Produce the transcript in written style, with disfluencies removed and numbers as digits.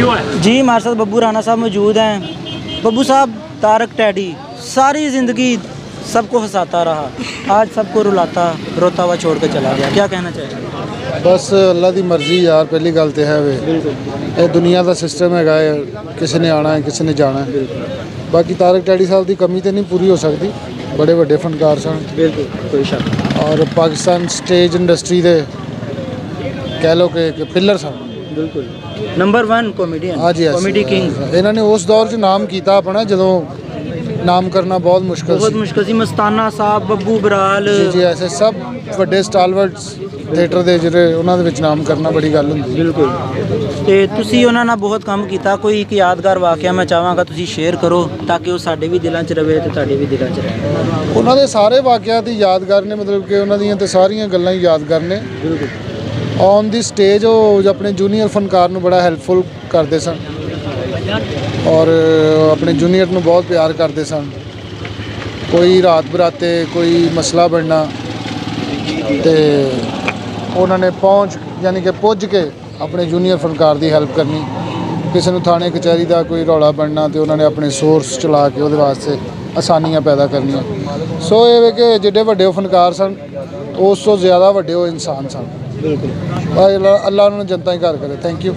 जी हमारे साथ बब्बू राणा साहब मौजूद हैं। बब्बू साहब, तारक टैडी सारी ज़िंदगी सबको हंसाता रहा, आज सबको रुलाता रोता हुआ छोड़ के चला गया, क्या कहना चाहिए? बस अल्लाह की मर्जी यार, पहली गल तो है वे ये दुनिया का सिस्टम है, किसी ने आना है किसी ने जाना है। बाकी तारक टैडी साहब की कमी तो नहीं पूरी हो सकती, बड़े बड़े फनकार सन, बिल्कुल कोई शक। और पाकिस्तान स्टेज इंडस्ट्री के कह लो कि पिलर सन, बिल्कुल नंबर 1 कॉमेडियन। हाँ जी, कॉमेडी किंग। इन्होंने उस दौर च नाम किया अपना जो नाम करना बहुत मुश्किल सी। मस्ताना साहब, बब्बू बराल जी ऐसे सब ਵੱਡੇ ਸਟਾਲਵਰਟਸ ਥੀਏਟਰ ਦੇ ਜਿਹੜੇ ਉਹਨਾਂ ਦੇ ਵਿੱਚ ਨਾਮ ਕਰਨਾ ਬੜੀ ਗੱਲ ਹੁੰਦੀ। ਬਿਲਕੁਲ। ਤੇ ਤੁਸੀਂ ਉਹਨਾਂ ਨਾਲ ਬਹੁਤ ਕੰਮ ਕੀਤਾ, ਕੋਈ ਇੱਕ ਯਾਦਗਾਰ ਵਾਕਿਆ ਮੈਂ ਚਾਹਾਂਗਾ ਤੁਸੀਂ ਸ਼ੇਅਰ ਕਰੋ ਤਾਂ ਕਿ ਉਹ ਸਾਡੇ ਵੀ ਦਿਲਾਂ 'ਚ ਰਵੇ ਤੇ ਤੁਹਾਡੇ ਵੀ ਦਿਲਾਂ 'ਚ ਰਹੇ। ਉਹਨਾਂ ਦੇ ਸਾਰੇ ਵਾਕਿਆਤ ਹੀ ਯਾਦਗਾਰ ਨੇ, ਮਤਲਬ ਕਿ ਉਹਨਾਂ ਦੀਆਂ ਤੇ ਸਾਰੀਆਂ ਗੱਲਾਂ ਹੀ ਯਾਦਗਾਰ ਨੇ। ਬਿਲਕੁਲ। ਔਨ ਦੀ ਸਟੇਜ ਉਹ ਆਪਣੇ ਜੂਨੀਅਰ ਫਨਕਾਰ ਨੂੰ ਬੜਾ ਹੈਲਪਫੁਲ ਕਰਦੇ ਸਨ ਔਰ ਆਪਣੇ ਜੂਨੀਅਰ ਨੂੰ ਬਹੁਤ ਪਿਆਰ ਕਰਦੇ ਸਨ। ਕੋਈ ਰਾਤ ਬਰਾਤੇ ਕੋਈ ਮਸਲਾ ਬਣਨਾ ਤੇ ਉਹਨਾਂ ਨੇ ਪਹੁੰਚ ਯਾਨੀ ਕਿ ਪੁੱਜ ਕੇ ਆਪਣੇ ਜੂਨੀਅਰ ਫਨਕਾਰ ਦੀ ਹੈਲਪ ਕਰਨੀ। ਕਿਸੇ ਨੂੰ ਥਾਣੇ ਕਚਹਿਰੀ ਦਾ ਕੋਈ ਰੌਲਾ ਬਣਨਾ ਤੇ ਉਹਨਾਂ ਨੇ ਆਪਣੇ ਸੋਰਸ ਚਲਾ ਕੇ ਉਹਦੇ ਵਾਸਤੇ ਆਸਾਨੀਆਂ ਪੈਦਾ ਕਰਨੀਆਂ। ਸੋ ਇਹ ਵੇ ਕਿ ਜਿੱਡੇ ਵੱਡੇ ਫਨਕਾਰ ਸਨ ਉਸ ਤੋਂ ਜ਼ਿਆਦਾ ਵੱਡੇ ਉਹ ਇਨਸਾਨ ਸਨ। ਬਿਲਕੁਲ। ਅੱਲਾ ਉਹਨਾਂ ਨੂੰ ਜਨਤਾ ਹੀ ਘਰ ਕਰੇ। Thank you.